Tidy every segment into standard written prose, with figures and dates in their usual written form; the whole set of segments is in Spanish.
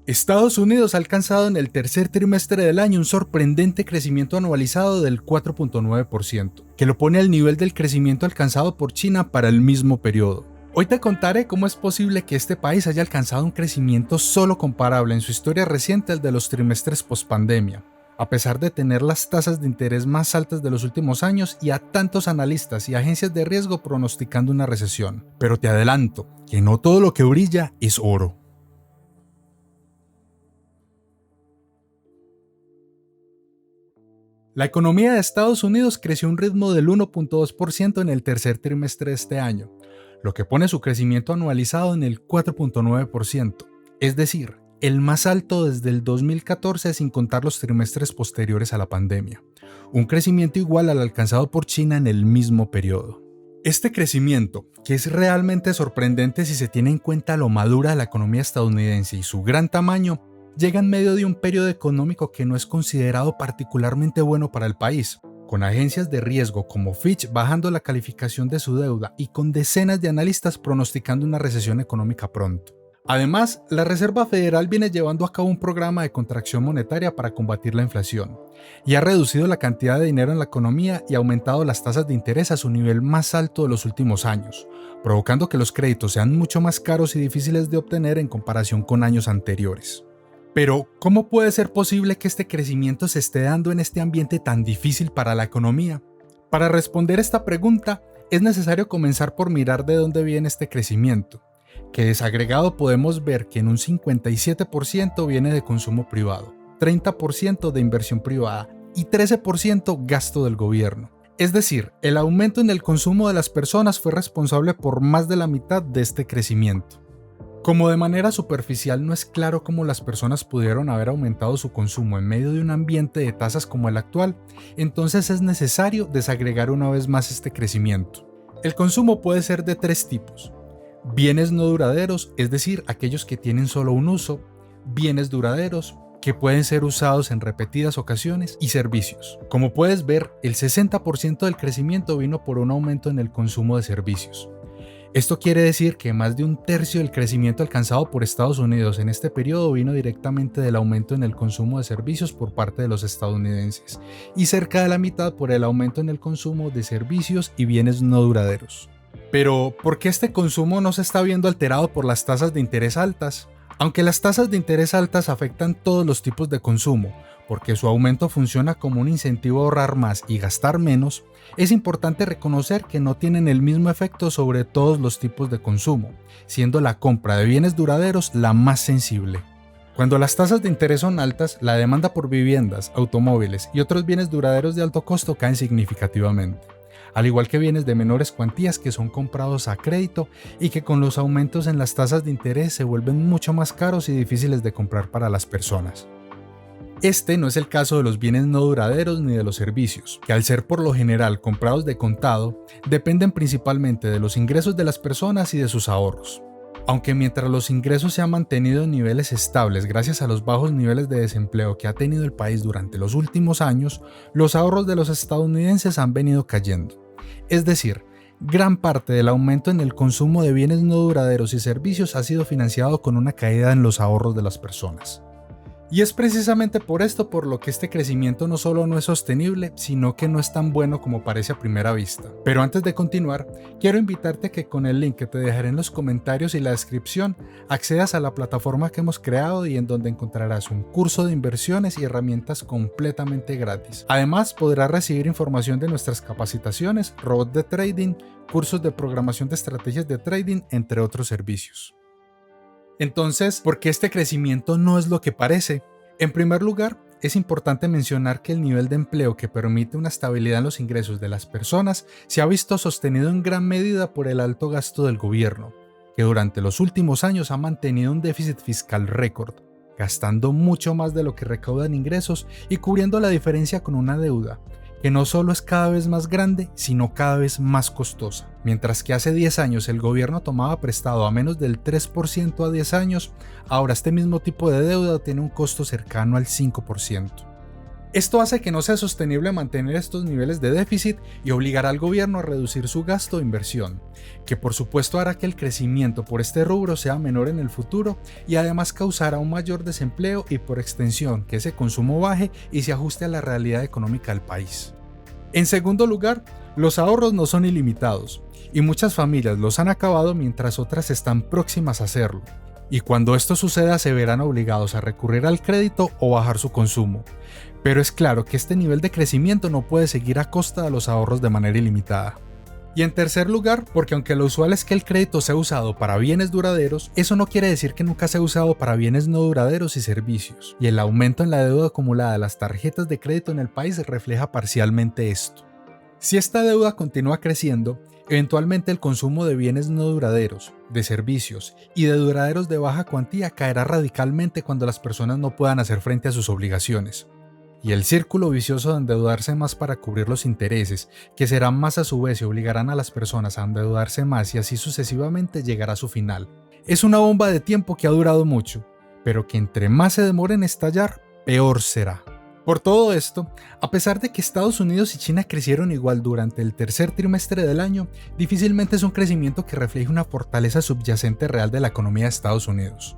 Estados Unidos ha alcanzado en el tercer trimestre del año un sorprendente crecimiento anualizado del 4.9%, que lo pone al nivel del crecimiento alcanzado por China para el mismo periodo. Hoy te contaré cómo es posible que este país haya alcanzado un crecimiento solo comparable en su historia reciente al de los trimestres pospandemia, a pesar de tener las tasas de interés más altas de los últimos años y a tantos analistas y agencias de riesgo pronosticando una recesión. Pero te adelanto que no todo lo que brilla es oro. La economía de Estados Unidos creció a un ritmo del 1.2% en el tercer trimestre de este año, lo que pone su crecimiento anualizado en el 4.9%, es decir, el más alto desde el 2014 sin contar los trimestres posteriores a la pandemia, un crecimiento igual al alcanzado por China en el mismo periodo. Este crecimiento, que es realmente sorprendente si se tiene en cuenta lo madura de la economía estadounidense y su gran tamaño, llega en medio de un periodo económico que no es considerado particularmente bueno para el país, con agencias de riesgo como Fitch bajando la calificación de su deuda y con decenas de analistas pronosticando una recesión económica pronto. Además, la Reserva Federal viene llevando a cabo un programa de contracción monetaria para combatir la inflación, y ha reducido la cantidad de dinero en la economía y aumentado las tasas de interés a su nivel más alto de los últimos años, provocando que los créditos sean mucho más caros y difíciles de obtener en comparación con años anteriores. Pero, ¿cómo puede ser posible que este crecimiento se esté dando en este ambiente tan difícil para la economía? Para responder esta pregunta, es necesario comenzar por mirar de dónde viene este crecimiento, que desagregado podemos ver que en un 57% viene de consumo privado, 30% de inversión privada y 13% gasto del gobierno. Es decir, el aumento en el consumo de las personas fue responsable por más de la mitad de este crecimiento. Como de manera superficial no es claro cómo las personas pudieron haber aumentado su consumo en medio de un ambiente de tasas como el actual, entonces es necesario desagregar una vez más este crecimiento. El consumo puede ser de tres tipos: bienes no duraderos, es decir, aquellos que tienen solo un uso; bienes duraderos, que pueden ser usados en repetidas ocasiones; y servicios. Como puedes ver, el 60% del crecimiento vino por un aumento en el consumo de servicios. Esto quiere decir que más de un tercio del crecimiento alcanzado por Estados Unidos en este periodo vino directamente del aumento en el consumo de servicios por parte de los estadounidenses, y cerca de la mitad por el aumento en el consumo de servicios y bienes no duraderos. Pero, ¿por qué este consumo no se está viendo alterado por las tasas de interés altas? Aunque las tasas de interés altas afectan todos los tipos de consumo, porque su aumento funciona como un incentivo a ahorrar más y gastar menos, es importante reconocer que no tienen el mismo efecto sobre todos los tipos de consumo, siendo la compra de bienes duraderos la más sensible. Cuando las tasas de interés son altas, la demanda por viviendas, automóviles y otros bienes duraderos de alto costo caen significativamente, al igual que bienes de menores cuantías que son comprados a crédito y que con los aumentos en las tasas de interés se vuelven mucho más caros y difíciles de comprar para las personas. Este no es el caso de los bienes no duraderos ni de los servicios, que al ser por lo general comprados de contado, dependen principalmente de los ingresos de las personas y de sus ahorros. Aunque mientras los ingresos se han mantenido en niveles estables gracias a los bajos niveles de desempleo que ha tenido el país durante los últimos años, los ahorros de los estadounidenses han venido cayendo. Es decir, gran parte del aumento en el consumo de bienes no duraderos y servicios ha sido financiado con una caída en los ahorros de las personas. Y es precisamente por esto por lo que este crecimiento no solo no es sostenible, sino que no es tan bueno como parece a primera vista. Pero antes de continuar, quiero invitarte a que con el link que te dejaré en los comentarios y la descripción, accedas a la plataforma que hemos creado y en donde encontrarás un curso de inversiones y herramientas completamente gratis. Además, podrás recibir información de nuestras capacitaciones, robots de trading, cursos de programación de estrategias de trading, entre otros servicios. Entonces, ¿por qué este crecimiento no es lo que parece? En primer lugar, es importante mencionar que el nivel de empleo que permite una estabilidad en los ingresos de las personas se ha visto sostenido en gran medida por el alto gasto del gobierno, que durante los últimos años ha mantenido un déficit fiscal récord, gastando mucho más de lo que recauda en ingresos y cubriendo la diferencia con una deuda que no solo es cada vez más grande, sino cada vez más costosa. Mientras que hace 10 años el gobierno tomaba prestado a menos del 3% a 10 años, ahora este mismo tipo de deuda tiene un costo cercano al 5%. Esto hace que no sea sostenible mantener estos niveles de déficit y obligará al gobierno a reducir su gasto e inversión, que por supuesto hará que el crecimiento por este rubro sea menor en el futuro y además causará un mayor desempleo y por extensión que ese consumo baje y se ajuste a la realidad económica del país. En segundo lugar, los ahorros no son ilimitados y muchas familias los han acabado mientras otras están próximas a hacerlo. Y cuando esto suceda se verán obligados a recurrir al crédito o bajar su consumo. Pero es claro que este nivel de crecimiento no puede seguir a costa de los ahorros de manera ilimitada. Y en tercer lugar, porque aunque lo usual es que el crédito sea usado para bienes duraderos, eso no quiere decir que nunca sea usado para bienes no duraderos y servicios. Y el aumento en la deuda acumulada de las tarjetas de crédito en el país refleja parcialmente esto. Si esta deuda continúa creciendo, eventualmente el consumo de bienes no duraderos, de servicios y de duraderos de baja cuantía caerá radicalmente cuando las personas no puedan hacer frente a sus obligaciones. Y el círculo vicioso de endeudarse más para cubrir los intereses, que serán más a su vez y obligarán a las personas a endeudarse más y así sucesivamente llegará a su final. Es una bomba de tiempo que ha durado mucho, pero que entre más se demore en estallar, peor será. Por todo esto, a pesar de que Estados Unidos y China crecieron igual durante el tercer trimestre del año, difícilmente es un crecimiento que refleje una fortaleza subyacente real de la economía de Estados Unidos.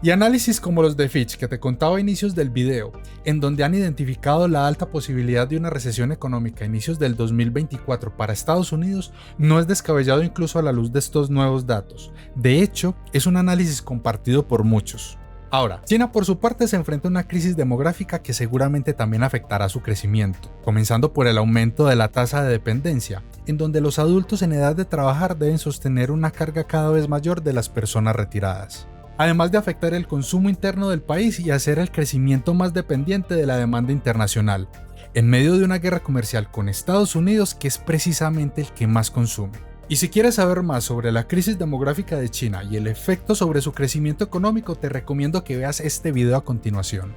Y análisis como los de Fitch que te contaba a inicios del video, en donde han identificado la alta posibilidad de una recesión económica a inicios del 2024 para Estados Unidos, no es descabellado incluso a la luz de estos nuevos datos. De hecho, es un análisis compartido por muchos. Ahora, China por su parte se enfrenta a una crisis demográfica que seguramente también afectará su crecimiento, comenzando por el aumento de la tasa de dependencia, en donde los adultos en edad de trabajar deben sostener una carga cada vez mayor de las personas retiradas, además de afectar el consumo interno del país y hacer el crecimiento más dependiente de la demanda internacional, en medio de una guerra comercial con Estados Unidos que es precisamente el que más consume. Y si quieres saber más sobre la crisis demográfica de China y el efecto sobre su crecimiento económico, te recomiendo que veas este video a continuación.